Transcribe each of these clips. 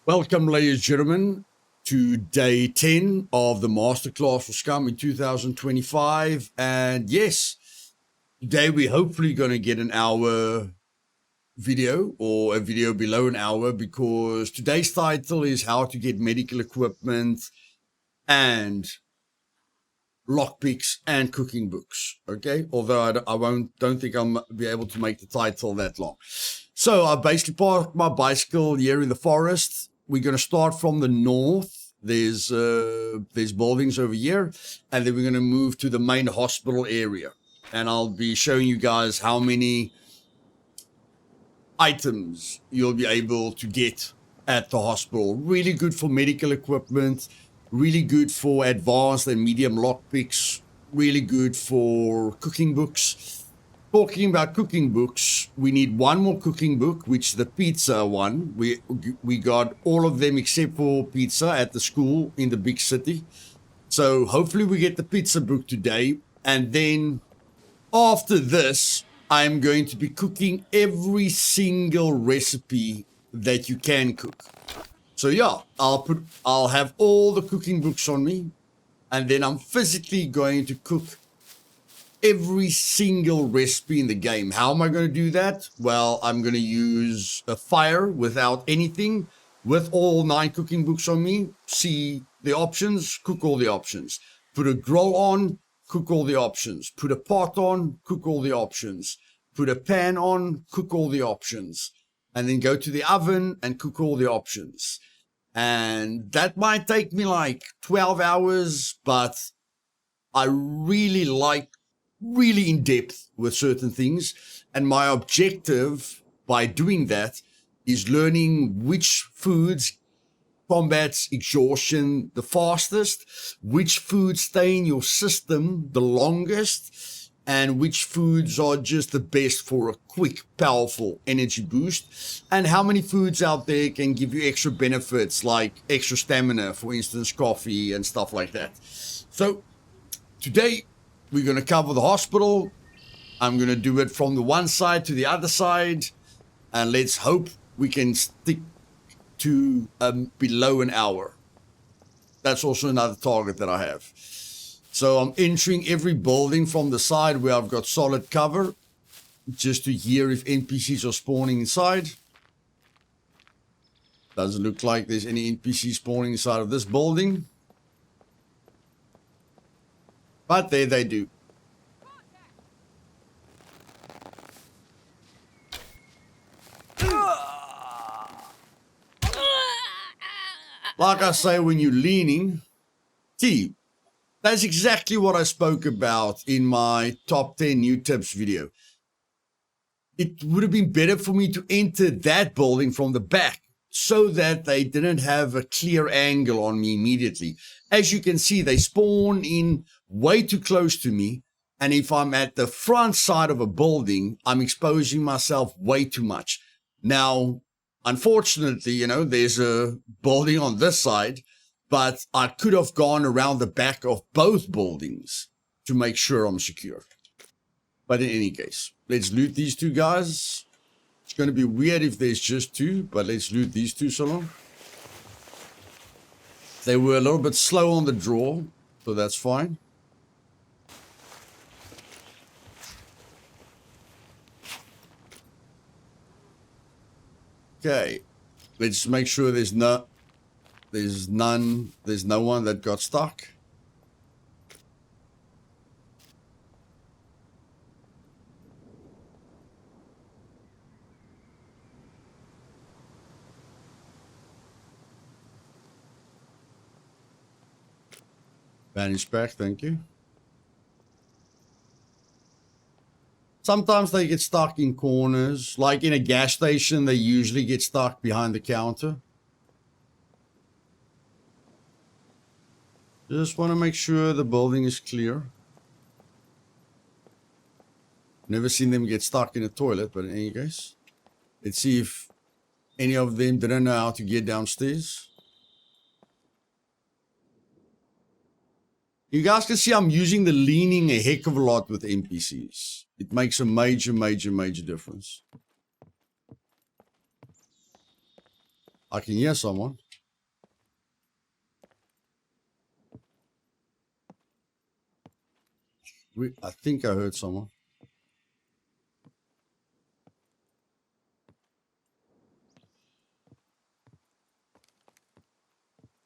Welcome, ladies and gentlemen, to day 10 of the Masterclass for Scum in 2025. And yes, today we're hopefully going to get an hour video or a video below an hour, because today's title is how to get medical equipment and lockpicks and cooking books. Okay, although don't think I'll be able to make the title that long. So I basically parked my bicycle here in the forest. We're going to start from the north. There's buildings over here, and then we're going to move to the main hospital area. And I'll be showing you guys how many items you'll be able to get at the hospital. Really good for medical equipment, really good for advanced and medium lockpicks, really good for cooking books. Talking about cooking books, we need one more cooking book, which is the pizza one. We got all of them except for pizza at the school in the big city. So hopefully we get the pizza book today. And then after this, I'm going to be cooking every single recipe that you can cook. So yeah, I'll have all the cooking books on me, and then I'm physically going to cook every single recipe in the game. How am I going to do that? Well, I'm going to use a fire without anything, with all 9 cooking books on me. See the options, cook all the options. Put a grill on, cook all the options. Put a pot on, cook all the options. Put a pan on, cook all the options. And then go to the oven and cook all the options. And that might take me like 12 hours, but I really like really in depth with certain things. And my objective by doing that is learning which foods combats exhaustion the fastest, which foods stay in your system the longest, and which foods are just the best for a quick, powerful energy boost, and how many foods out there can give you extra benefits like extra stamina, for instance, coffee and stuff like that. So today we're going to cover the hospital. I'm going to do it from the one side to the other side, and let's hope we can stick to below an hour. That's also another target that I have. So I'm entering every building from the side where I've got solid cover, just to hear if NPCs are spawning inside. Doesn't look like there's any NPCs spawning inside of this building, but there they do. Like I say, when you're leaning, see, that's exactly what I spoke about in my top 10 new tips video. It would have been better for me to enter that building from the back so that they didn't have a clear angle on me immediately. As you can see, they spawn in way too close to me. And if I'm at the front side of a building, I'm exposing myself way too much. Now, unfortunately, there's a building on this side, but I could have gone around the back of both buildings to make sure I'm secure. But in any case, let's loot these two guys. It's going to be weird if there's just 2, but let's loot these 2 so long. They were a little bit slow on the draw, so that's fine. Okay, let's make sure there's no one that got stuck. Vanish back, thank you. Sometimes they get stuck in corners, like in a gas station, they usually get stuck behind the counter. Just want to make sure the building is clear. Never seen them get stuck in a toilet, but in any case, let's see if any of them didn't know how to get downstairs. You guys can see I'm using the leaning a heck of a lot with NPCs. It makes a major, major, major difference. I can hear someone. I think I heard someone.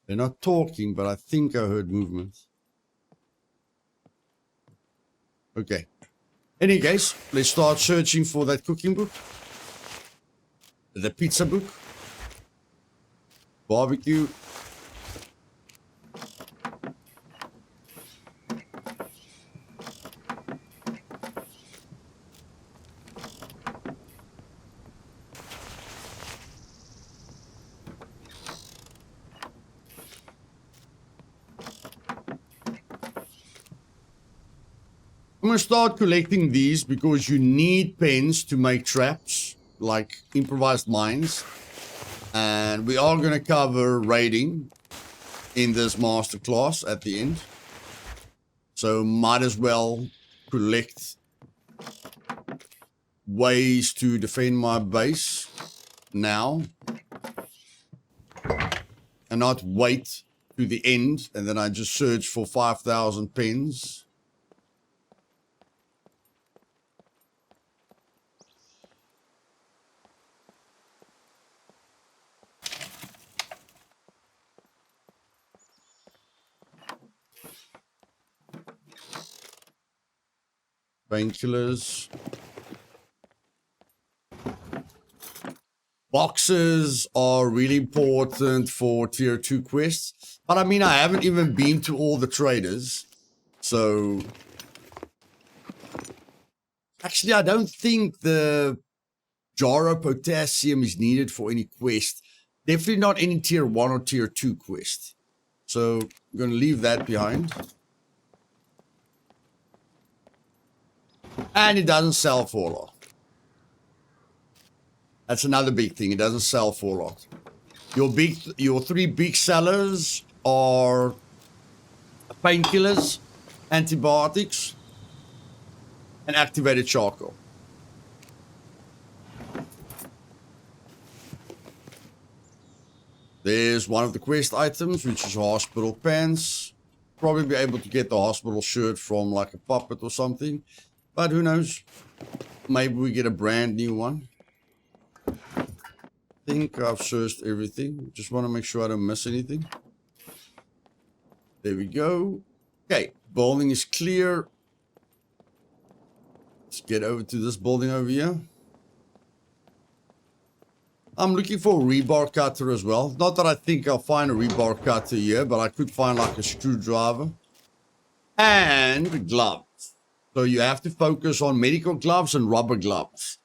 They're not talking, but I think I heard movement. Okay. Any case, let's start searching for that cooking book. The pizza book. Barbecue. I'm going to start collecting these because you need pens to make traps, like improvised mines. And we are going to cover raiding in this masterclass at the end. So might as well collect ways to defend my base now. And not wait to the end and then I just search for 5,000 pens. Painkillers. Boxes are really important for tier 2 quests. But I mean, I haven't even been to all the traders. So... Actually, I don't think the jar of potassium is needed for any quest. Definitely not any tier 1 or tier 2 quest. So, I'm going to leave that behind. And it doesn't sell for a lot. That's another big thing. It doesn't sell for a lot. Your three big sellers are painkillers, antibiotics, and activated charcoal. There's one of the quest items, which is hospital pants. Probably be able to get the hospital shirt from like a puppet or something. But who knows? Maybe we get a brand new one. I think I've searched everything. Just want to make sure I don't miss anything. There we go. Okay, building is clear. Let's get over to this building over here. I'm looking for a rebar cutter as well. Not that I think I'll find a rebar cutter here, but I could find like a screwdriver. And gloves. So you have to focus on medical gloves and rubber gloves.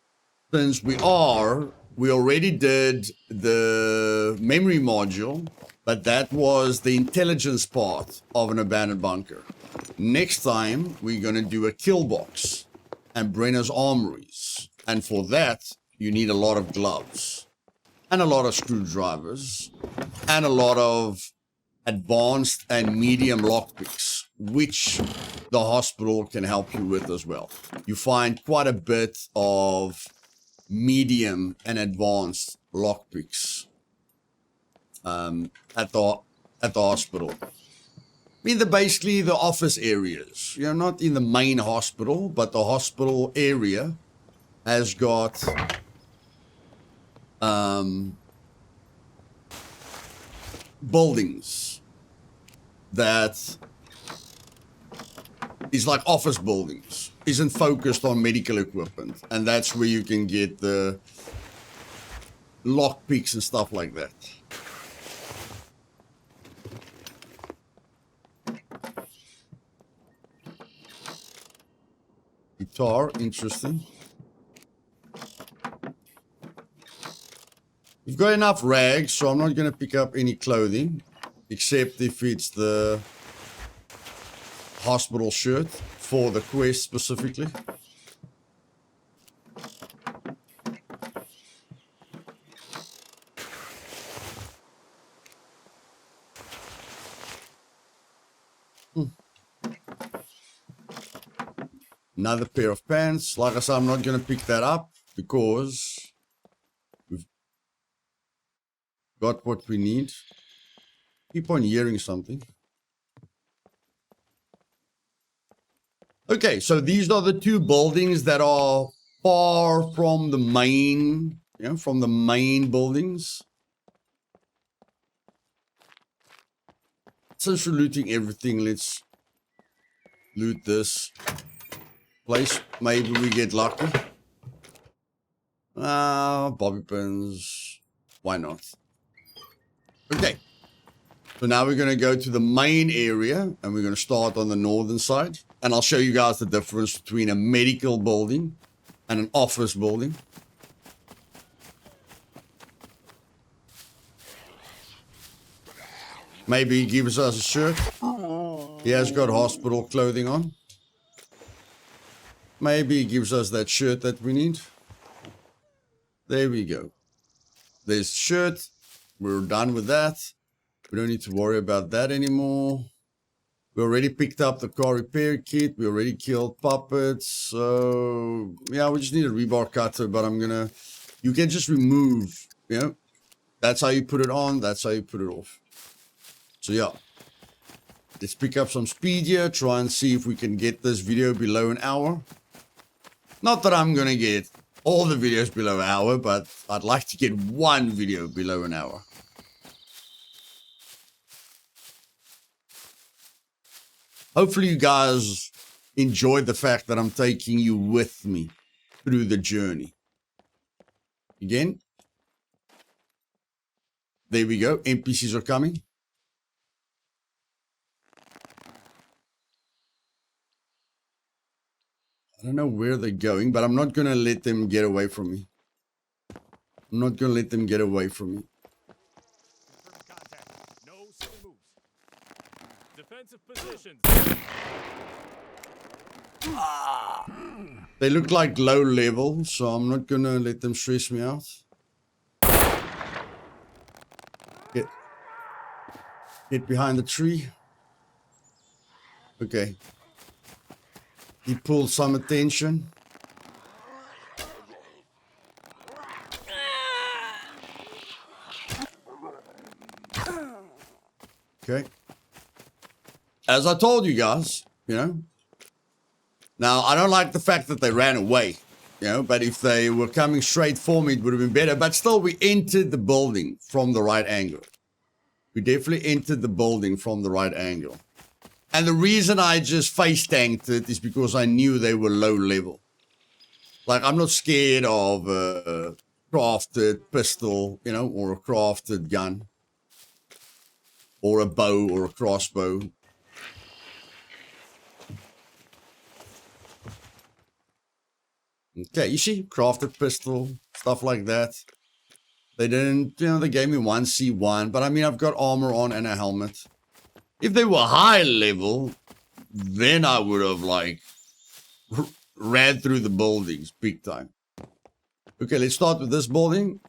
Since we already did the memory module, but that was the intelligence part of an abandoned bunker. Next time, we're going to do a kill box and Brenner's armories. And for that, you need a lot of gloves and a lot of screwdrivers and a lot of advanced and medium lockpicks, which the hospital can help you with as well. You find quite a bit of medium and advanced lockpicks at the hospital. I mean, they're basically the office areas. You're not in the main hospital, but the hospital area has got buildings that is like office buildings, isn't focused on medical equipment, and that's where you can get the lockpicks and stuff like that. Guitar, interesting. We've got enough rags, so I'm not going to pick up any clothing, except if it's the hospital shirt for the quest specifically. Another pair of pants. Like I said, I'm not going to pick that up because we've got what we need. Keep on hearing something. Okay, so these are the two buildings that are far from the main, from the main buildings. Since we're looting everything, let's loot this place. Maybe we get lucky. Bobby pins. Why not? Okay. So now we're going to go to the main area and we're going to start on the northern side. And I'll show you guys the difference between a medical building and an office building. Maybe he gives us a shirt. He has got hospital clothing on. Maybe he gives us that shirt that we need. There we go. There's the shirt. We're done with that. We don't need to worry about that anymore. We already picked up the car repair kit. We already killed puppets. So, yeah, we just need a rebar cutter, but you can just remove, That's how you put it on. That's how you put it off. So, yeah. Let's pick up some speed here. Try and see if we can get this video below an hour. Not that I'm going to get all the videos below an hour, but I'd like to get one video below an hour. Hopefully you guys enjoyed the fact that I'm taking you with me through the journey. Again. There we go. NPCs are coming. I don't know where they're going, but I'm not going to let them get away from me. I'm not going to let them get away from me. No silly moves. Defensive positions. They look like low level, so I'm not going to let them stress me out. Get behind the tree. Okay. He pulled some attention. Okay. As I told you guys, Now, I don't like the fact that they ran away, but if they were coming straight for me, it would have been better. But still, we entered the building from the right angle. We definitely entered the building from the right angle. And the reason I just face tanked it is because I knew they were low level. Like, I'm not scared of a crafted pistol, or a crafted gun. Or a bow or a crossbow. Okay, you see, crafted pistol, stuff like that. They didn't, they gave me 1C1, but I mean, I've got armor on and a helmet. If they were high level, then I would have, ran through the buildings big time. Okay, let's start with this building.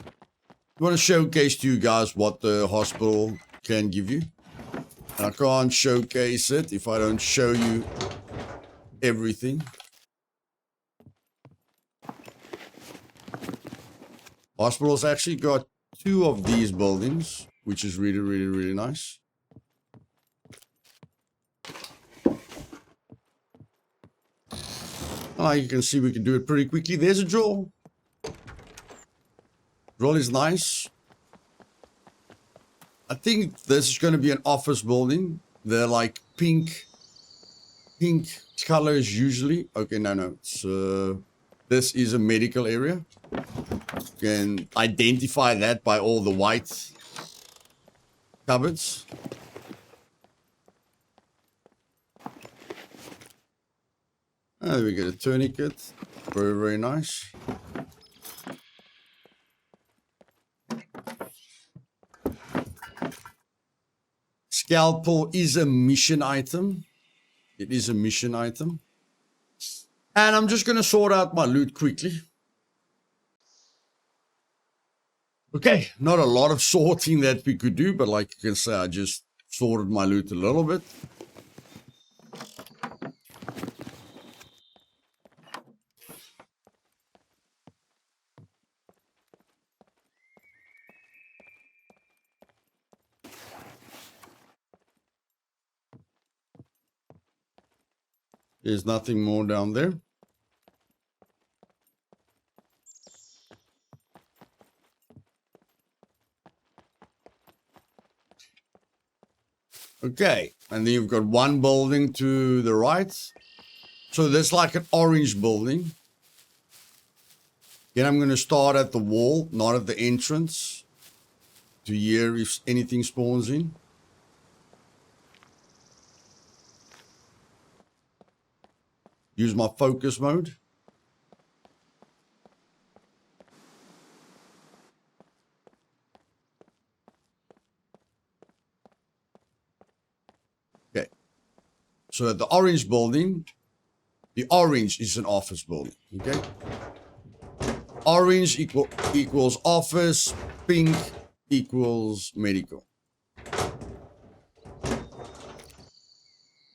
I want to showcase to you guys what the hospital can give you. And I can't showcase it if I don't show you everything. Hospital's actually got 2 of these buildings, which is really, really, really nice. You can see we can do it pretty quickly. There's a draw. Draw is nice. I think this is going to be an office building. They're like pink colors usually. Okay, no. This is a medical area. You can identify that by all the white cupboards. There we get a tourniquet. Very, very nice. Scalpel is a mission item. It is a mission item. And I'm just going to sort out my loot quickly. Okay, not a lot of sorting that we could do, but like you can say, I just sorted my loot a little bit. There's nothing more down there. Okay, and then you've got one building to the right. So there's like an orange building. Then I'm going to start at the wall, not at the entrance, to hear if anything spawns in. Use my focus mode. Okay. So at the orange building, the orange is an office building. Okay. Orange equals office, pink equals medical.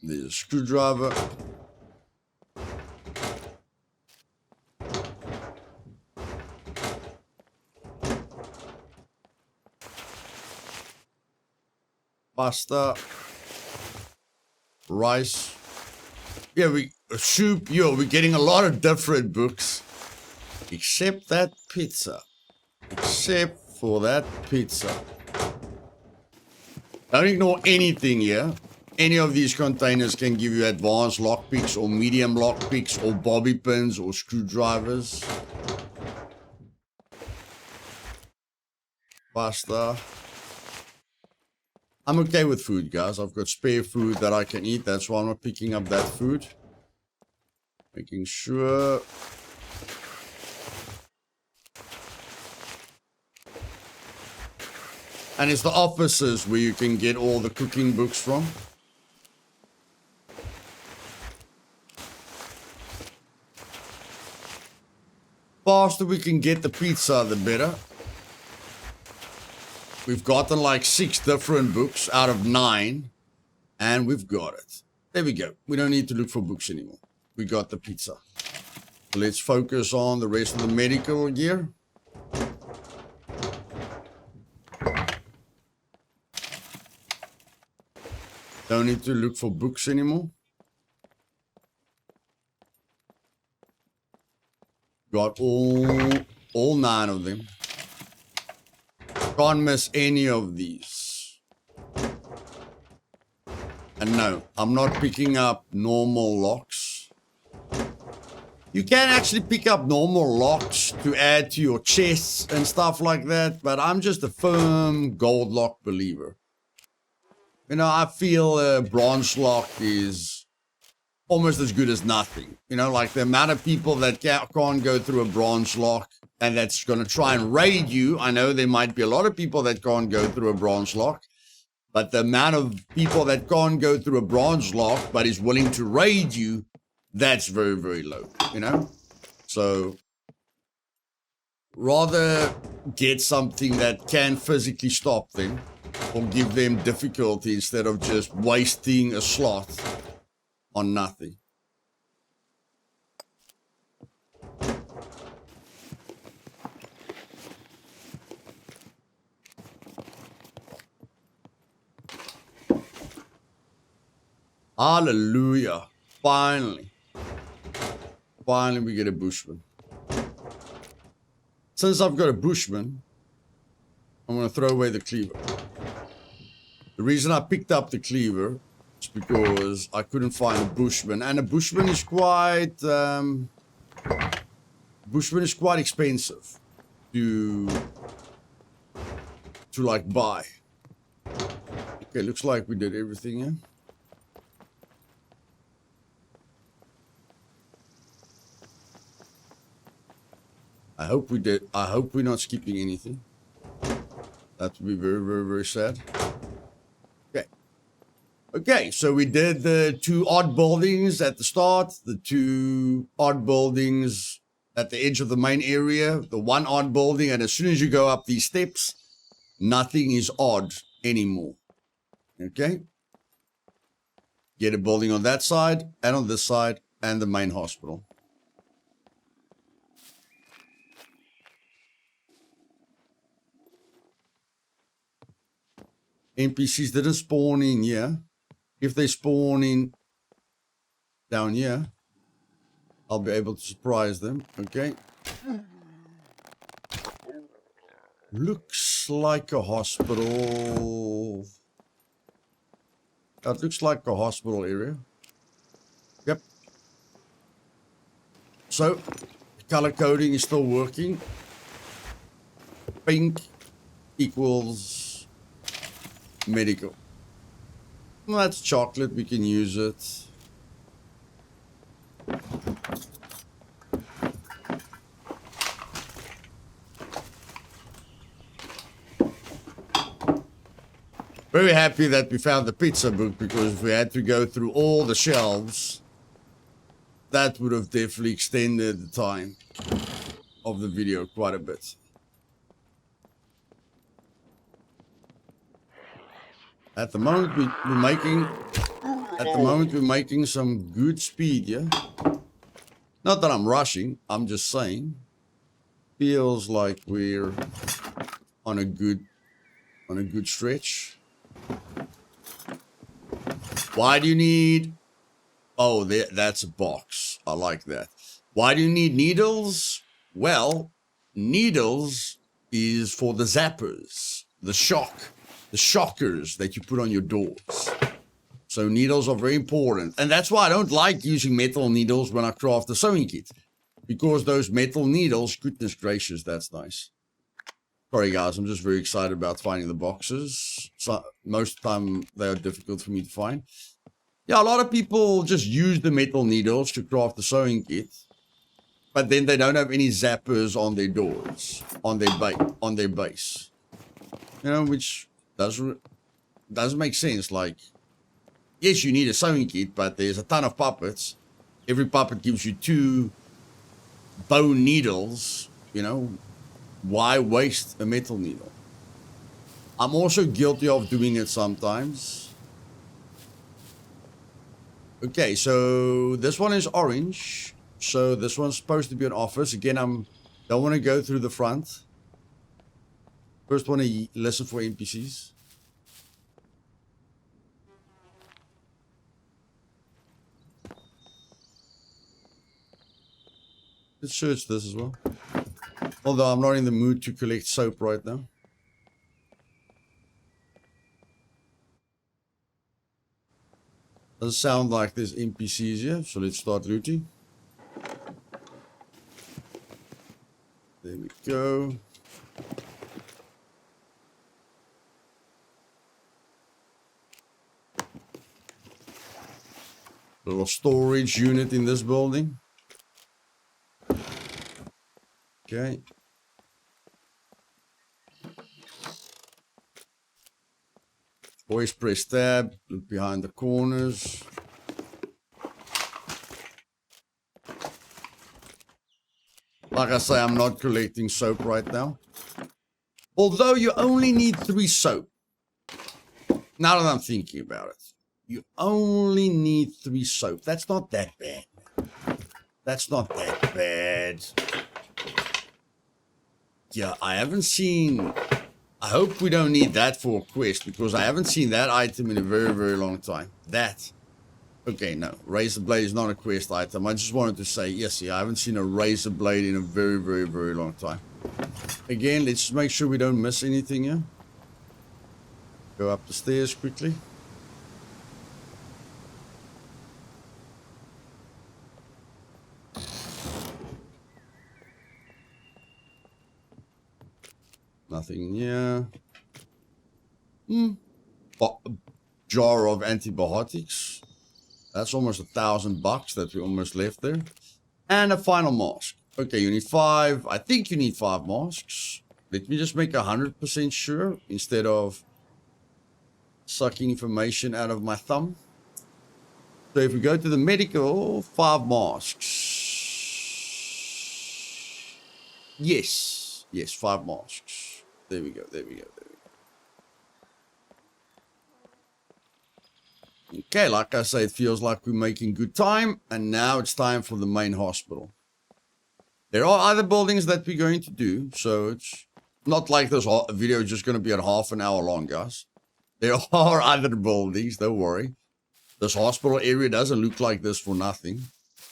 There's a screwdriver. Pasta. Rice. Yeah, soup. Yo, we're getting a lot of different books. Except that pizza. Except for that pizza. Don't ignore anything here. Any of these containers can give you advanced lockpicks or medium lockpicks or bobby pins or screwdrivers. Pasta. I'm okay with food, guys. I've got spare food that I can eat. That's why I'm not picking up that food. Making sure. And it's the offices where you can get all the cooking books from. Faster we can get the pizza, the better. We've gotten like 6 different books out of 9. And we've got it. There we go. We don't need to look for books anymore. We got the pizza. Let's focus on the rest of the medical gear. Don't need to look for books anymore. Got all 9 of them. Can't miss any of these. And no, I'm not picking up normal locks. You can actually pick up normal locks to add to your chests and stuff like that, but I'm just a firm gold lock believer. You know, I feel a bronze lock is almost as good as nothing. You know, like the amount of people that can't go through a bronze lock and that's going to try and raid you. I know there might be a lot of people that can't go through a bronze lock, but the amount of people that can't go through a bronze lock but is willing to raid you, that's very, very low, you know? So rather get something that can physically stop them or give them difficulty instead of just wasting a slot on nothing. Hallelujah. Finally. Finally we get a bushman. Since I've got a bushman, I'm going to throw away the cleaver. The reason I picked up the cleaver is because I couldn't find a bushman. And a bushman is quite expensive to like buy. Okay, looks like we did everything here. I hope we did. I hope we're not skipping anything. That would be very, very, very sad. Okay. Okay, so we did the 2 odd buildings at the start, the 2 odd buildings at the edge of the main area, the 1 odd building, and as soon as you go up these steps, nothing is odd anymore. Okay? Get a building on that side, and on this side, and the main hospital. NPCs didn't spawn in here. If they spawn in down here. I'll be able to surprise them. Okay. Looks like a hospital. That looks like a hospital area. Yep. So, the color coding is still working. Pink equals medical. Well, that's chocolate. We can use it. Very happy that we found the pizza book, because if we had to go through all the shelves, that would have definitely extended the time of the video quite a bit. At the moment we're making some good speed, yeah? Not that I'm rushing, I'm just saying. Feels like we're on a good stretch. Why do you need... Oh, that's a box. I like that. Why do you need needles? Well, needles is for the zappers, the shockers that you put on your doors. So needles are very important. And that's why I don't like using metal needles when I craft the sewing kit. Because those metal needles, goodness gracious, that's nice. Sorry guys, I'm just very excited about finding the boxes. So most of the time they are difficult for me to find. Yeah, a lot of people just use the metal needles to craft the sewing kit, but then they don't have any zappers on their doors, on their base. You know, which doesn't make sense. Like, yes, you need a sewing kit, but there's a ton of puppets. Every puppet gives you 2 bone needles, you know. Why waste a metal needle? I'm also guilty of doing it sometimes. Okay, so this one is orange. So this one's supposed to be an office. Again, don't want to go through the front. First want to listen for NPCs. Let's search this as well. Although I'm not in the mood to collect soap right now. Doesn't sound like there's NPCs here, so let's start looting. There we go. Little storage unit in this building. Okay. Always press tab, look behind the corners. Like I say, I'm not collecting soap right now. Although you only need 3 soap. Now that I'm thinking about it. You only need 3 soap. That's not that bad. That's not that bad. Yeah, I haven't seen... I hope we don't need that for a quest, because I haven't seen that item in a very, very long time. That. Okay, no. Razor blade is not a quest item. I just wanted to say, yes, yeah, I haven't seen a razor blade in a very, very, very long time. Again, let's just make sure we don't miss anything here. Go up the stairs quickly. Nothing here. Jar of antibiotics. That's almost $1,000 that we almost left there. And a final mask. Okay, you need 5. I think you need 5 masks. Let me just make 100% sure instead of sucking information out of my thumb. So if we go to the medical, 5 masks. Yes. Yes, 5 masks. There we go, there we go, there we go. Okay, like I say, it feels like we're making good time. And now it's time for the main hospital. There are other buildings that we're going to do. So it's not like this video is just going to be at half an hour long, guys. There are other buildings, don't worry. This hospital area doesn't look like this for nothing.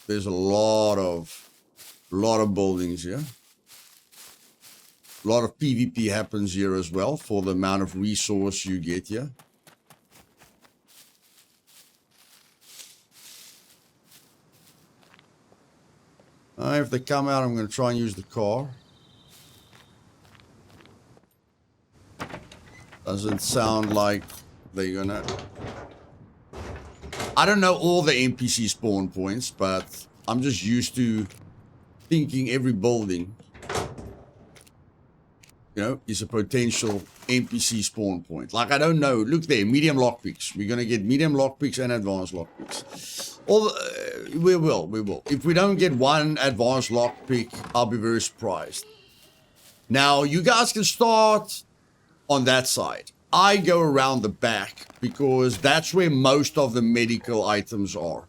There's a lot of buildings here. A lot of PvP happens here as well for the amount of resource you get here. If they come out, I'm going to try and use the car. Doesn't sound like they're going to... I don't know all the NPC spawn points, but I'm just used to thinking every building, you know, is a potential NPC spawn point. Like, I don't know. Look there, medium lockpicks. We're going to get medium lockpicks and advanced lockpicks. We will. If we don't get one advanced lockpick, I'll be very surprised. Now, you guys can start on that side. I go around the back because that's where most of the medical items are.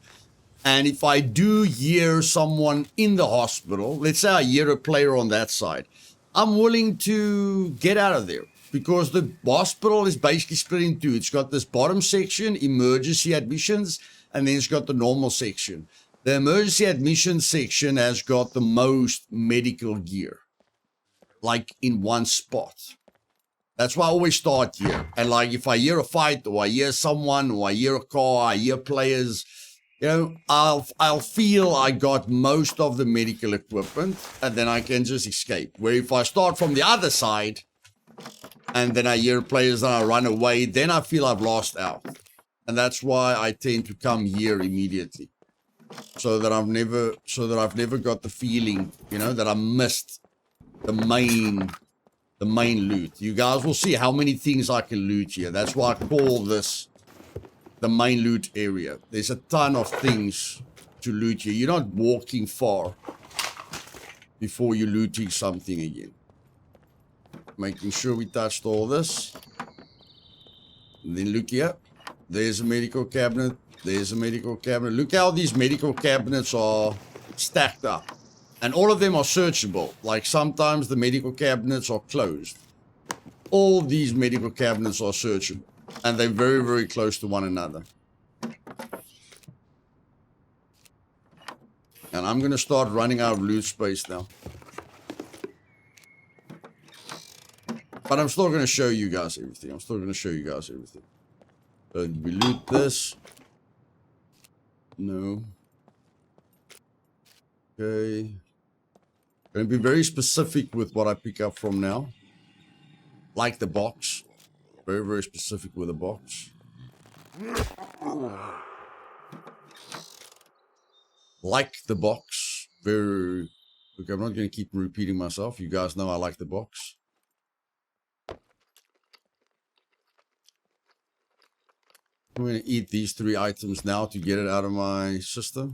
And if I do hear someone in the hospital, let's say I hear a player on that side, I'm willing to get out of there because the hospital is basically split in two. It's got this bottom section, emergency admissions, and then it's got the normal section. The emergency admission section has got the most medical gear, like in one spot. That's why I always start here. And like if I hear a fight or I hear someone or I hear a car, I hear players, you know, I'll feel I got most of the medical equipment and then I can just escape. Where if I start from the other side and then I hear players and I run away, then I feel I've lost out. And that's why I tend to come here immediately. So that I've never got the feeling, you know, that I missed the main loot. You guys will see how many things I can loot here. That's why I call this the main loot area. There's a ton of things to loot here. You're not walking far before you're looting something again. Making sure we touched all this. And then look here. There's a medical cabinet. There's a medical cabinet. Look how these medical cabinets are stacked up. And all of them are searchable. Like sometimes the medical cabinets are closed. All these medical cabinets are searchable. And they're very, very close to one another. And I'm going to start running out of loot space now. But I'm still going to show you guys everything. So we loot this. No. Okay. Going to be very specific with what I pick up from now. Like the box. Very, very specific with the box. Like the box. Very... Look, I'm not going to keep repeating myself. You guys know I like the box. I'm going to eat these 3 items now to get it out of my system.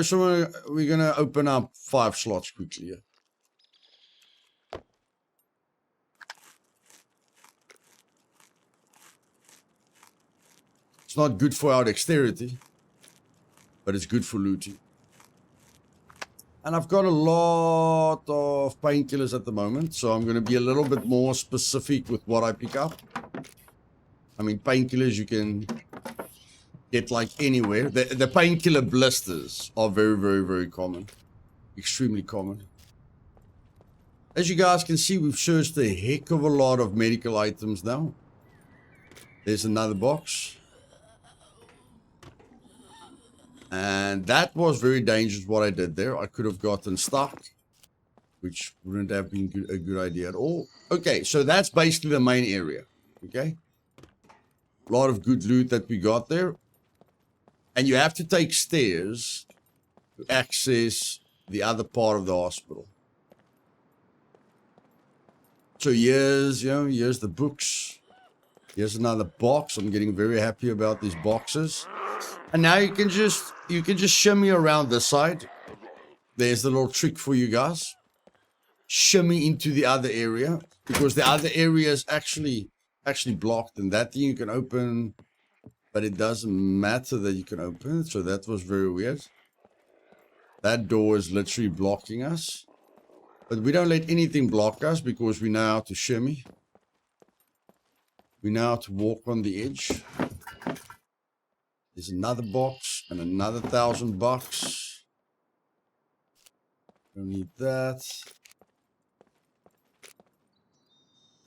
So we're going to open up 5 slots quickly here. It's not good for our dexterity, but it's good for looting. And I've got a lot of painkillers at the moment, so I'm going to be a little bit more specific with what I pick up. I mean, painkillers you can get like anywhere. The painkiller blisters are very, very, very common. Extremely common. As you guys can see, we've searched a heck of a lot of medical items now. There's another box. And that was very dangerous what I did there. I could have gotten stuck, which wouldn't have been a good idea at all. Okay, so that's basically the main area. Okay. A lot of good loot that we got there. And you have to take stairs to access the other part of the hospital. So here's the books. Here's another box. I'm getting very happy about these boxes. And now you can just shimmy around this side. There's the little trick for you guys. Shimmy into the other area because the other area is actually blocked, and that thing you can open, but it doesn't matter that you can open it. So that was very weird. That door is literally blocking us. But we don't let anything block us because we know how to shimmy. We know how to walk on the edge. There's another box and another $1,000. Don't need that.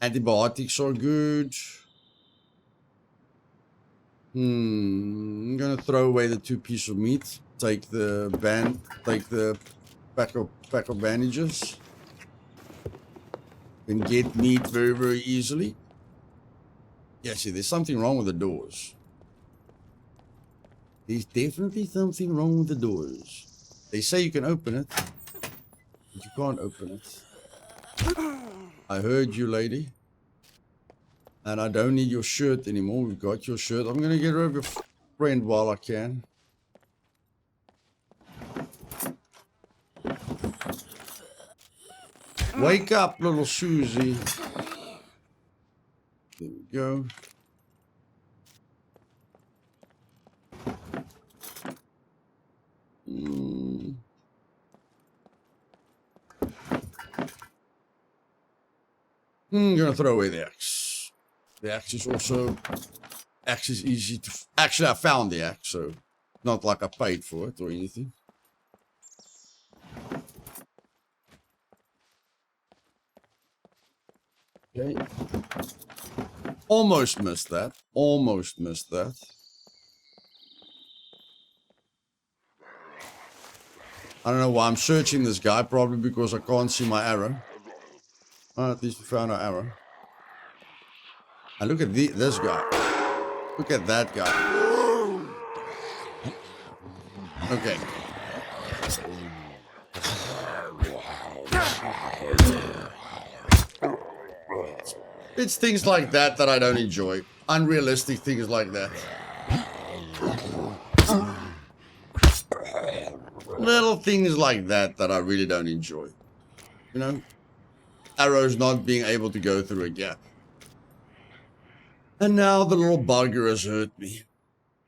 Antibiotics are good. I'm gonna throw away the 2 pieces of meat. Take the pack of bandages. Can get meat very, very easily. Yeah, see, there's something wrong with the doors. There's definitely something wrong with the doors. They say you can open it, but you can't open it. I heard you, lady. And I don't need your shirt anymore. We've got your shirt. I'm going to get rid of your friend while I can. Wake up, little Susie. There we go. I'm going to throw away the axe. The axe is also... Axe is easy to... Actually, I found the axe, so... Not like I paid for it or anything. Okay. Almost missed that. Almost missed that. I don't know why I'm searching this guy. Probably because I can't see my arrow. Oh, at least we found our arrow. And look at this guy. Look at that guy. Okay. It's things like that that I don't enjoy. Unrealistic things like that. Little things like that that I really don't enjoy. You know? Arrows not being able to go through a gap. And now the little bugger has hurt me.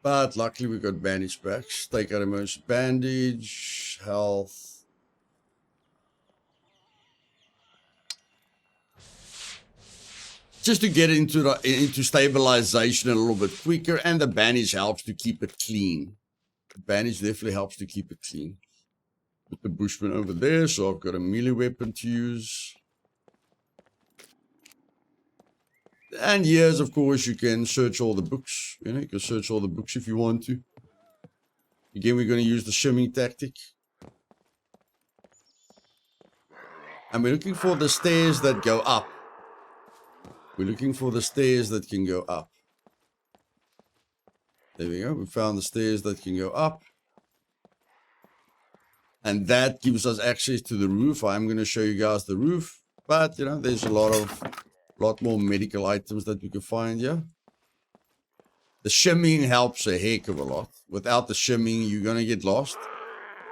But luckily we got bandage packs. Take out emergency bandage. Health. Just to get into stabilization a little bit quicker. And the bandage helps to keep it clean. The bandage definitely helps to keep it clean. Put the bushman over there. So I've got a melee weapon to use. And yes, of course, you can search all the books. You know, you can search all the books if you want to. Again, we're going to use the shimming tactic. And we're looking for the stairs that go up. We're looking for the stairs that can go up. There we go. We found the stairs that can go up. And that gives us access to the roof. I'm going to show you guys the roof. But, you know, there's a lot more medical items that we can find here. The shimming helps a heck of a lot. Without the shimming, you're going to get lost.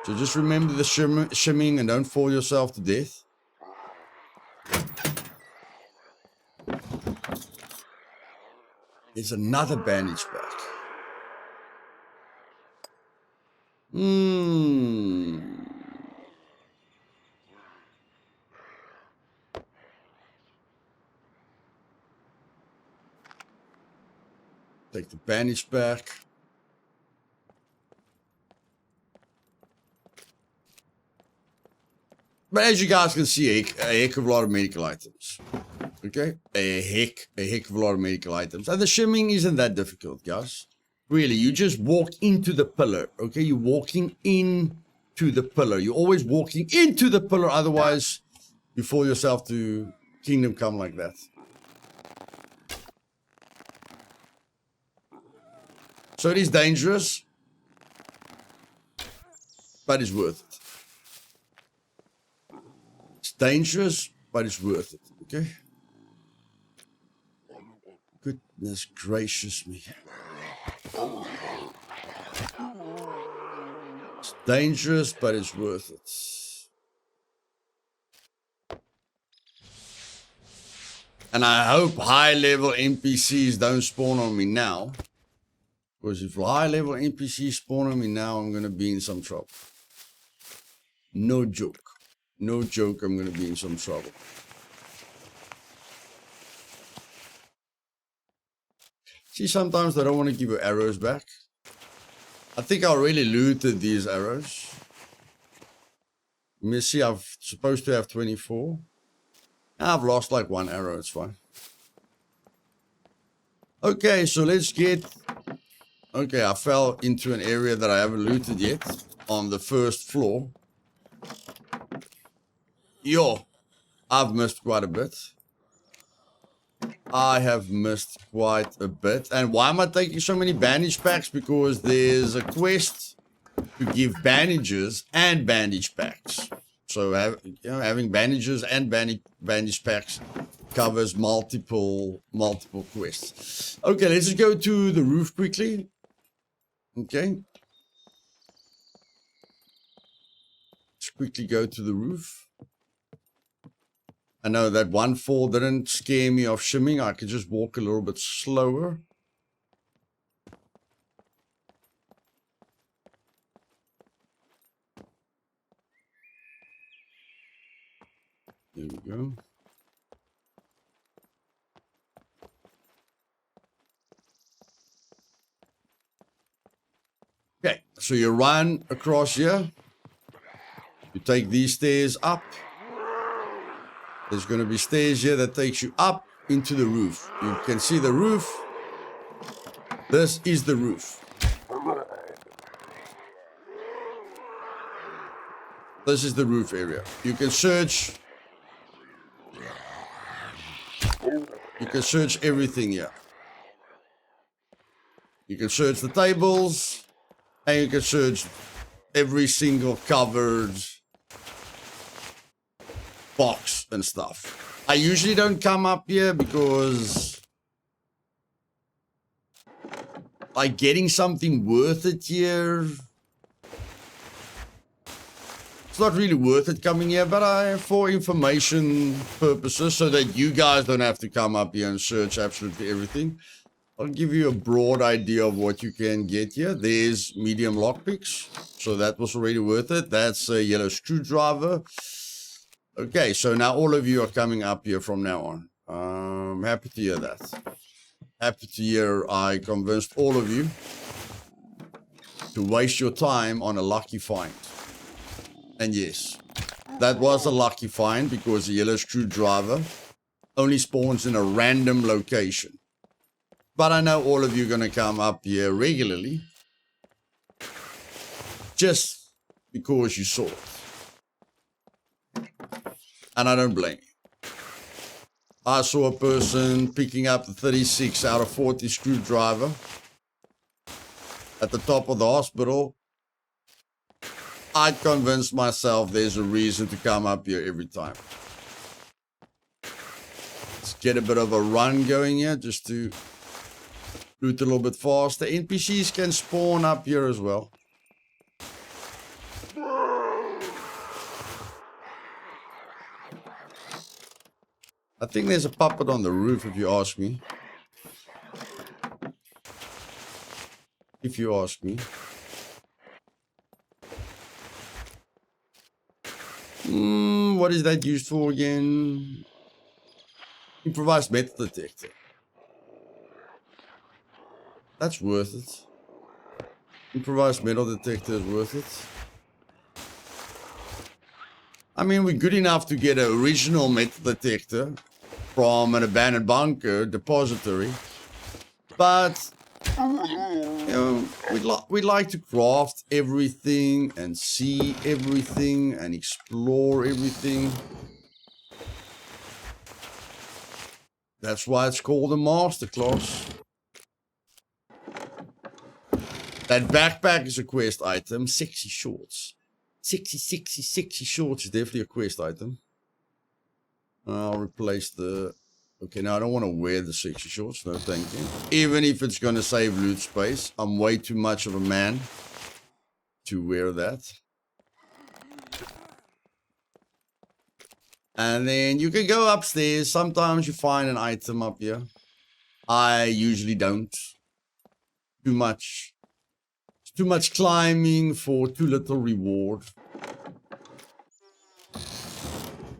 So just remember the shimming and don't fall yourself to death. There's another bandage back. Take the bandage back. But as you guys can see, a heck of a lot of medical items. Okay? A heck of a lot of medical items. And the shimming isn't that difficult, guys. Really, you just walk into the pillar. Okay? You're walking into the pillar. You're always walking into the pillar. Otherwise, you fall yourself to Kingdom Come like that. So it is dangerous, but it's worth it. It's dangerous, but it's worth it, okay? Goodness gracious me. It's dangerous, but it's worth it. And I hope high-level NPCs don't spawn on me now. Because if high-level NPCs spawn on me now, I'm going to be in some trouble. No joke. No joke, I'm going to be in some trouble. See, sometimes they don't want to give you arrows back. I think I already looted these arrows. Let me see, I'm supposed to have 24. I've lost like 1 arrow, it's fine. Okay, so let's get... Okay, I fell into an area that I haven't looted yet. On the first floor. Yo, I've missed quite a bit. I have missed quite a bit. And why am I taking so many bandage packs? Because there's a quest to give bandages and bandage packs. So having bandages and bandage packs covers multiple quests. Okay, let's just go to the roof quickly. Okay. Let's quickly go to the roof. I know that one fall didn't scare me off shimming. I could just walk a little bit slower. There we go. Okay, so you run across here. You take these stairs up. There's going to be stairs here that takes you up into the roof. You can see the roof. This is the roof. This is the roof area. You can search. You can search everything here. You can search the tables. And you can search every single covered box and stuff. I usually don't come up here because like getting something worth it here, it's not really worth it coming here, but for information purposes, so that you guys don't have to come up here and search absolutely everything, I'll give you a broad idea of what you can get here. There's medium lockpicks, so that was already worth it. That's a yellow screwdriver. Okay, so now all of you are coming up here from now on. I'm happy to hear that. Happy to hear I convinced all of you to waste your time on a lucky find. And yes, that was a lucky find because the yellow screwdriver only spawns in a random location. But I know all of you are going to come up here regularly just because you saw it. And I don't blame you. I saw a person picking up the 36 out of 40 screwdriver at the top of the hospital. I convinced myself there's a reason to come up here every time. Let's get a bit of a run going here just to loot a little bit faster. NPCs can spawn up here as well. I think there's a puppet on the roof, if you ask me. If you ask me. What is that used for again? Improvised metal detector. That's worth it. Improvised metal detector is worth it. I mean, we're good enough to get an original metal detector from an abandoned bunker depository, but you know, we like to craft everything and see everything and explore everything. That's why it's called a masterclass. That backpack is a quest item. Sexy shorts. Sexy shorts is definitely a quest item. I'll replace the... Okay, now I don't want to wear the sexy shorts. No, thank you. Even if it's going to save loot space. I'm way too much of a man to wear that. And then you can go upstairs. Sometimes you find an item up here. I usually don't. Too much. It's too much climbing for too little reward.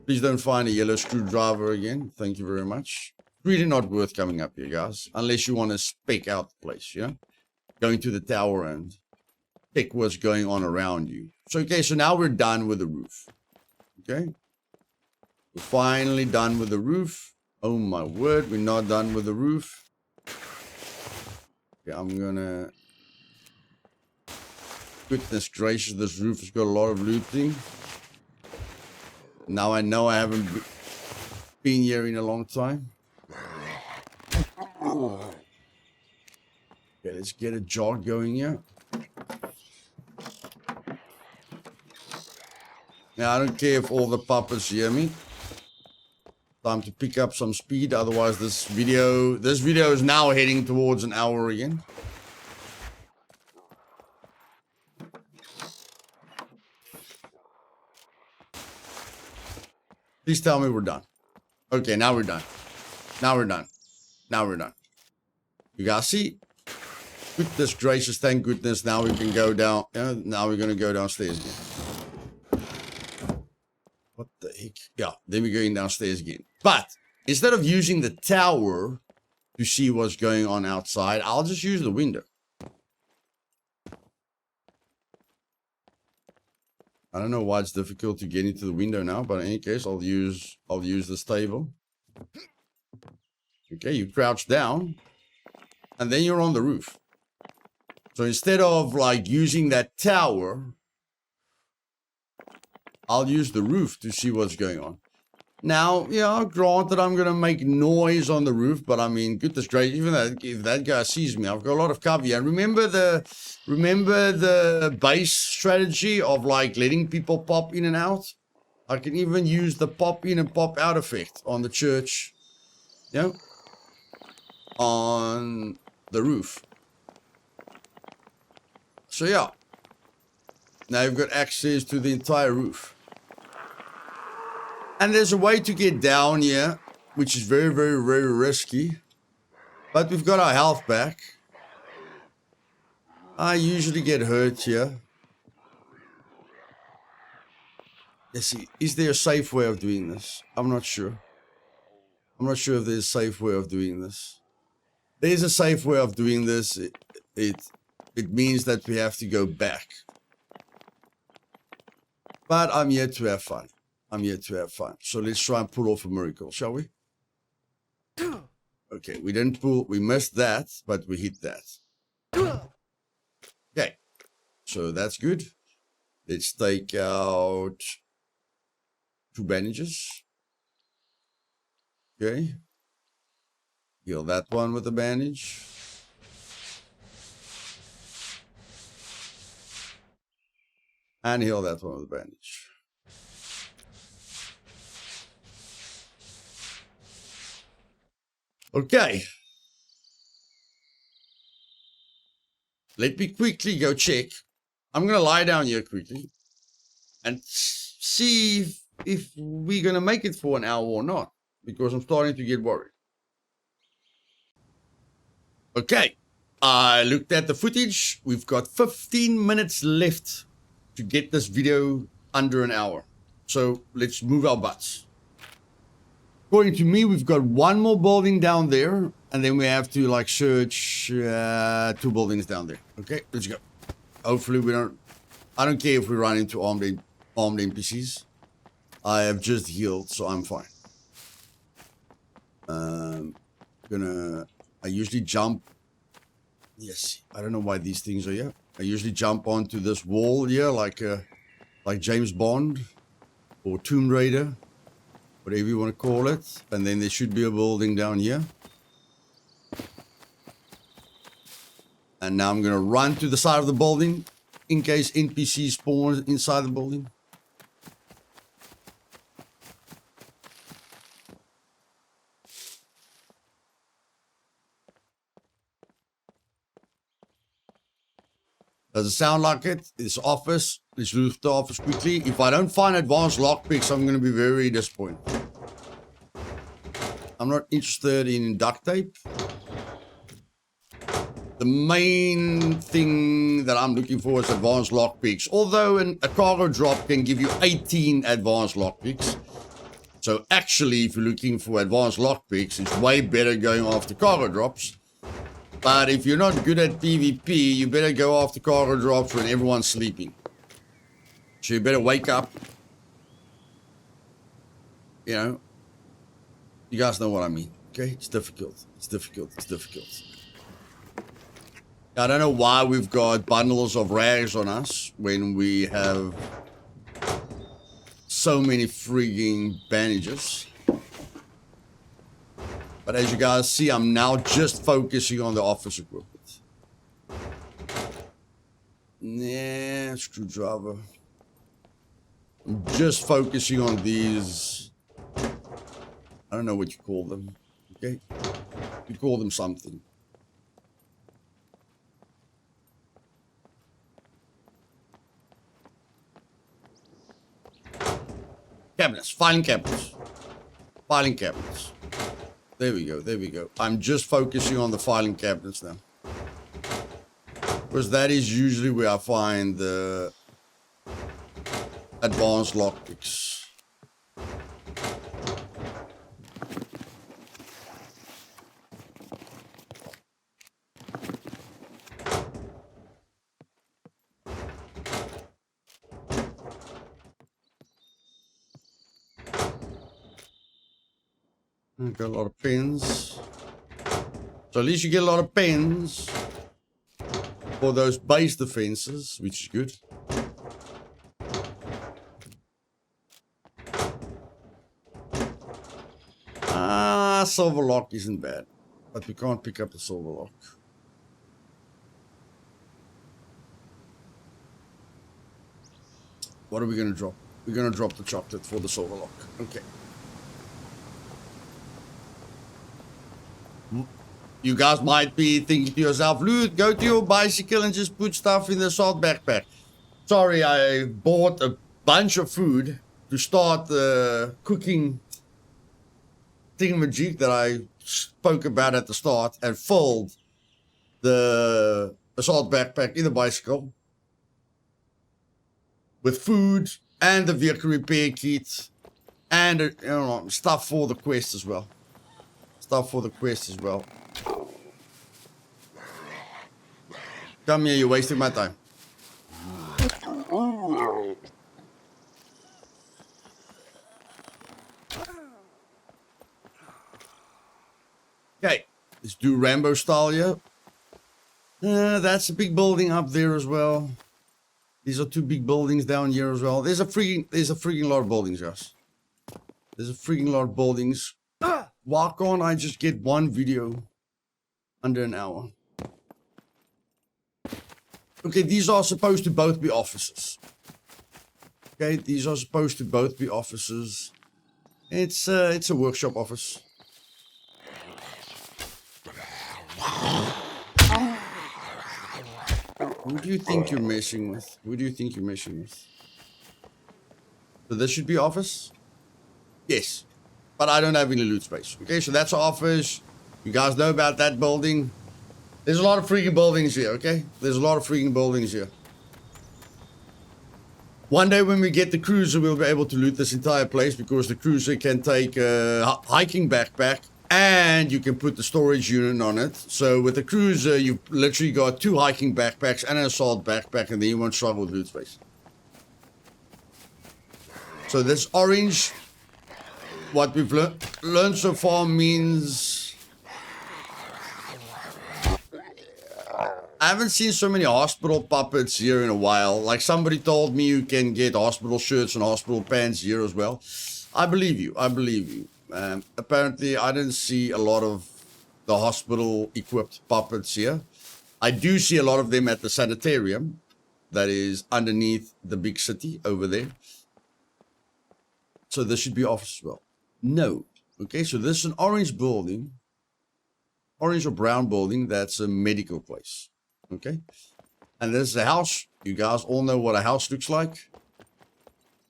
Please don't find a yellow screwdriver again. Thank you very much. Really not worth coming up here, guys. Unless you want to spec out the place, you know? Going to the tower and pick what's going on around you. So, okay, so now we're done with the roof. Okay? We're finally done with the roof. Oh, my word, we're not done with the roof. Okay, I'm gonna... Goodness gracious, this roof has got a lot of looting. Now I know I haven't been here in a long time. Okay, let's get a jog going here. Now, I don't care if all the puppets hear me. Time to pick up some speed, otherwise this video is now heading towards an hour again. Please tell me we're done. Okay, now we're done. Now we're done. Now we're done. You guys see? Goodness gracious, thank goodness. Now we can go down. Now we're going to go downstairs again. What the heck? Yeah, then we're going downstairs again. But instead of using the tower to see what's going on outside, I'll just use the window. I don't know why it's difficult to get into the window now, but in any case, I'll use this table. Okay, you crouch down, and then you're on the roof. So instead of like using that tower, I'll use the roof to see what's going on. Now, yeah, granted, I'm gonna make noise on the roof, but I mean, goodness gracious, even if that guy sees me, I've got a lot of cover here. And remember the base strategy of like letting people pop in and out? I can even use the pop in and pop out effect on the church, you know, on the roof. So yeah, now you've got access to the entire roof. And there's a way to get down here, which is very, very, very risky. But we've got our health back. I usually get hurt here. Let's see, is there a safe way of doing this? I'm not sure. I'm not sure if there's a safe way of doing this. There's a safe way of doing this. It means that we have to go back. But I'm here to have fun. I'm here to have fun. So let's try and pull off a miracle, shall we? Okay, we didn't pull, we missed that, but we hit that. Okay, so that's good. Let's take out 2 bandages. Okay. Heal that one with a bandage. And heal that one with a bandage. Okay. Let me quickly go check. I'm going to lie down here quickly and see if we're going to make it for an hour or not, because I'm starting to get worried. Okay. I looked at the footage. We've got 15 minutes left to get this video under an hour. So let's move our butts. According to me, we've got 1 more building down there, and then we have to like search 2 buildings down there. Okay, let's go. Hopefully we don't. I don't care if we run into armed NPCs. I have just healed, so I'm fine. I usually jump. Yes, I don't know why these things are here. I usually jump onto this wall here, like James Bond or Tomb Raider. Whatever you want to call it. And then there should be a building down here. And now I'm going to run to the side of the building in case NPC spawns inside the building. Does it sound like it? This office. Let's loot the office quickly. If I don't find advanced lockpicks, I'm going to be very disappointed. I'm not interested in duct tape. The main thing that I'm looking for is advanced lockpicks. Although a cargo drop can give you 18 advanced lockpicks, So actually, if you're looking for advanced lockpicks, it's way better going after cargo drops. But if you're not good at PvP, you better go after cargo drops when everyone's sleeping. So you better wake up. You know, you guys know what I mean. Okay, it's difficult. It's difficult. It's difficult. I don't know why we've got bundles of rags on us when we have so many frigging bandages. But as you guys see, I'm now just focusing on the office equipment. Nah, screwdriver. I'm just focusing on these. I don't know what you call them. Okay? You call them something. Cabinets. Filing cabinets. Filing cabinets. There we go. There we go. I'm just focusing on the filing cabinets now. Because that is usually where I find the advanced lockpicks. I've got a lot of pins. So at least you get a lot of pins for those base defenses, which is good. Silver lock isn't bad, but we can't pick up the silver lock. What are we going to drop? We're going to drop the chocolate for the silver lock. Okay. You guys might be thinking to yourself, Luth, go to your bicycle and just put stuff in the assault backpack. Sorry, I bought a bunch of food to start the cooking thingamajig that I spoke about at the start and filled the assault backpack in the bicycle with food and the vehicle repair kit and you know, stuff for the quest as well. Stuff for the quest as well. Come here, you're wasting my time. Okay, let's do Rambo style here. That's a big building up there as well. These are two big buildings down here as well. There's a freaking lot of buildings, guys. There's a freaking lot of buildings. Why can't I just get one video under an hour? Okay, these are supposed to both be offices. Okay, these are supposed to both be offices. It's a workshop office. Who do you think you're messing with? Who do you think you're messing with? So this should be office? Yes. But I don't have any loot space. Okay, so that's office. You guys know about that building. There's a lot of freaking buildings here, okay? There's a lot of freaking buildings here. One day when we get the cruiser, we'll be able to loot this entire place because the cruiser can take a hiking backpack and you can put the storage unit on it. So with the cruiser, you've literally got 2 hiking backpacks and an assault backpack, and then you won't struggle with loot space. So this orange, what we've learned so far means... I haven't seen so many hospital puppets here in a while. Like somebody told me you can get hospital shirts and hospital pants here as well. I believe you. I believe you. Apparently, I didn't see a lot of the hospital-equipped puppets here. I do see a lot of them at the sanitarium that is underneath the big city over there. So this should be office as well. No. Okay, so this is an orange building. Orange or brown building. That's a medical place. Okay. And this is a house. You guys all know what a house looks like.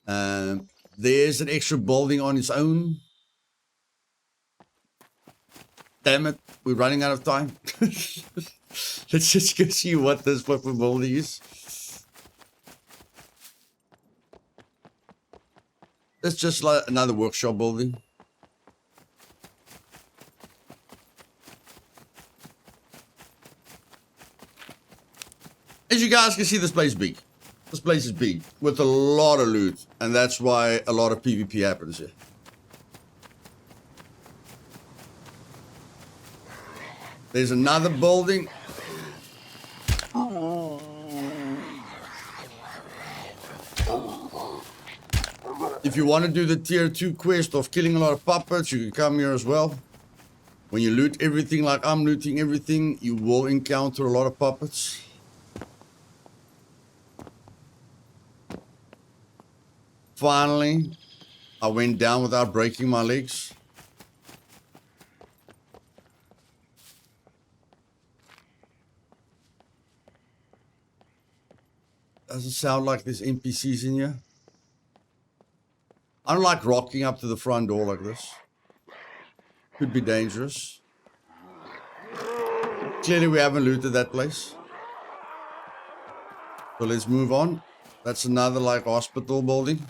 There's an extra building on its own. Damn it, we're running out of time. Let's just go see what this fucking building is. It's just like another workshop building. As you guys can see, this place is big. This place is big with a lot of loot, and that's why a lot of PvP happens here. There's another building. If you want to do the tier 2 quest of killing a lot of puppets, you can come here as well. When you loot everything like I'm looting everything, you will encounter a lot of puppets. Finally, I went down without breaking my legs. Does it sound like there's NPCs in here? I don't like rocking up to the front door like this. Could be dangerous. Clearly we haven't looted that place. So let's move on. That's another like hospital building.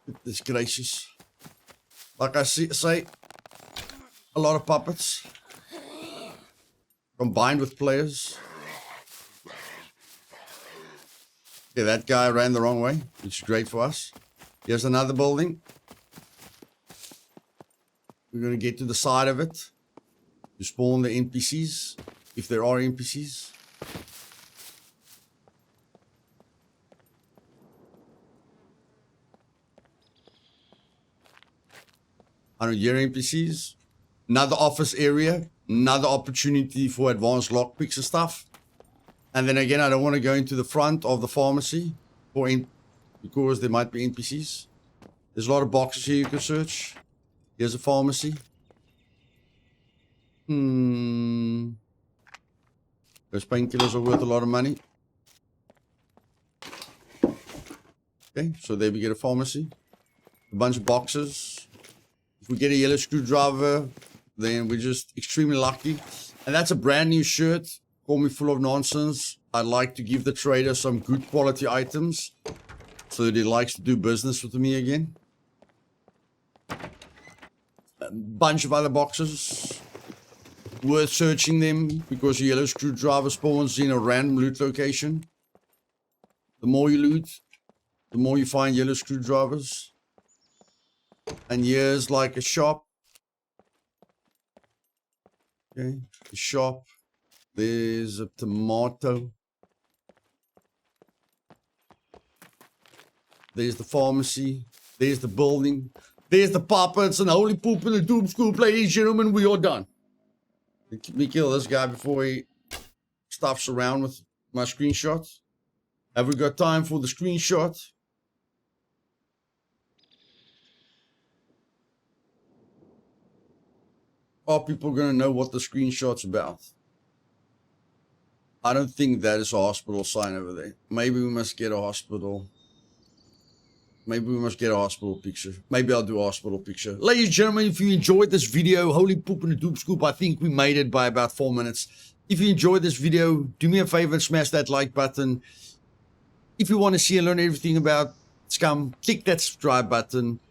Goodness gracious. Like I say, a lot of puppets. Combined with players. Okay, that guy ran the wrong way, which is great for us. Here's another building. We're going to get to the side of it to spawn the NPCs, if there are NPCs. I don't hear NPCs. Another office area, another opportunity for advanced lockpicks and stuff. And then again, I don't want to go into the front of the pharmacy because there might be NPCs. There's a lot of boxes here you can search. Here's a pharmacy. Those painkillers are worth a lot of money. Okay, so there we get a pharmacy. A bunch of boxes. If we get a yellow screwdriver, then we're just extremely lucky. And that's a brand new shirt. Call me full of nonsense. I'd like to give the trader some good quality items so that he likes to do business with me again. A bunch of other boxes. Worth searching them because a yellow screwdriver spawns in a random loot location. The more you loot, the more you find yellow screwdrivers. And here's like a shop. Okay, a shop. There's a tomato. There's the pharmacy. There's the building. There's the puppets and the holy poop and the doom scoop. Ladies and gentlemen, we are done. Let me kill this guy before he stuffs around with my screenshots. Have we got time for the screenshot? Are people going to know what the screenshot's about? I don't think that is a hospital sign over there. Maybe we must get a hospital. Maybe we must get a hospital picture. Maybe I'll do a hospital picture. Ladies and gentlemen, if you enjoyed this video, holy poop and the doop scoop, I think we made it by about 4 minutes. If you enjoyed this video, do me a favor and smash that like button. If you want to see and learn everything about Scum, click that subscribe button.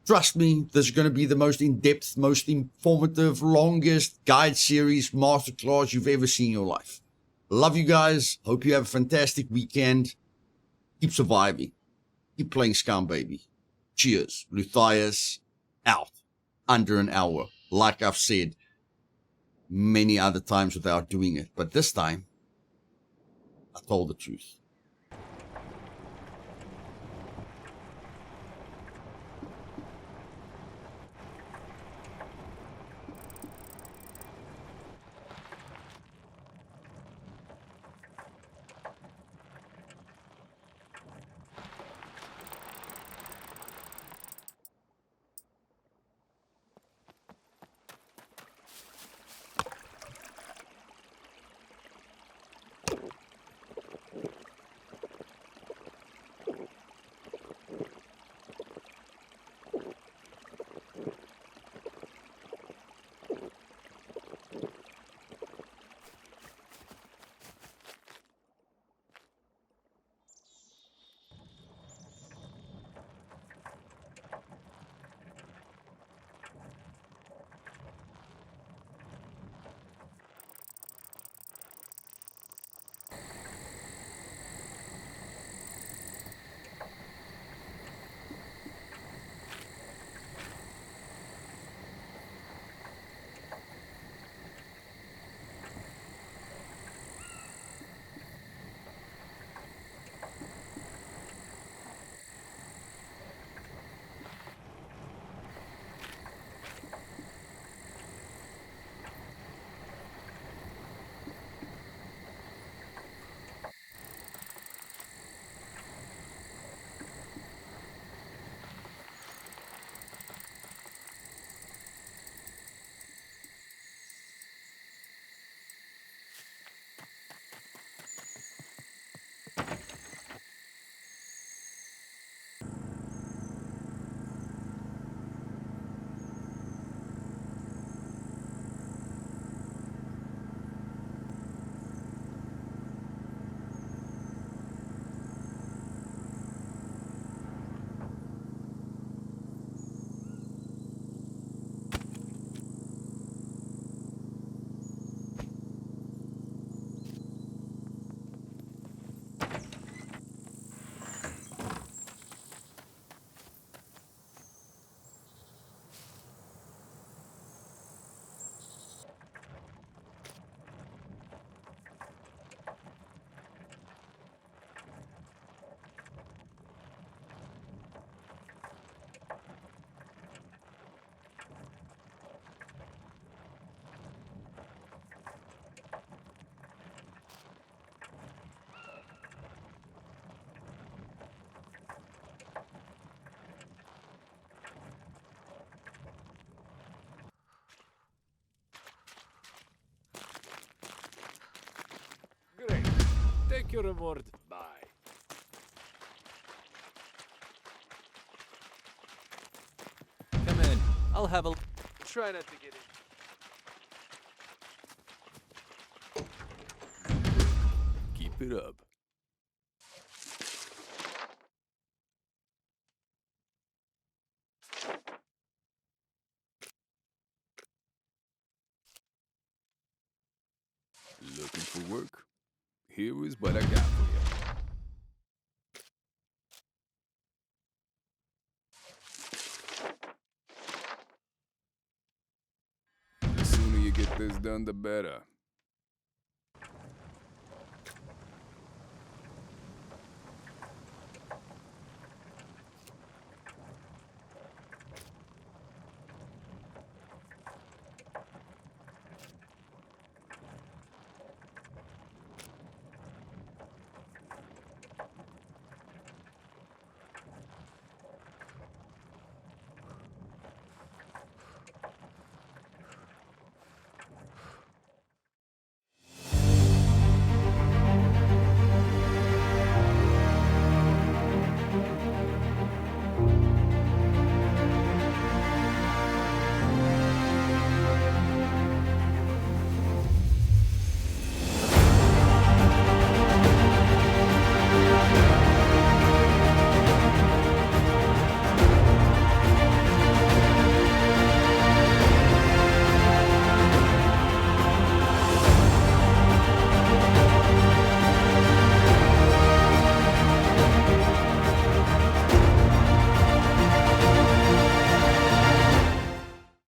Trust me, this is going to be the most in-depth, most informative, longest guide series, masterclass you've ever seen in your life. Love you guys. Hope you have a fantastic weekend. Keep surviving. Keep playing Scum, baby. Cheers. Luthais out. Under an hour. Like I've said many other times without doing it. But this time, I told the truth. your reward. Bye. Come in. I'll have a... Try not to get in. Keep it up. Looking for work? Here is what I got for you. The sooner you get this done, the better.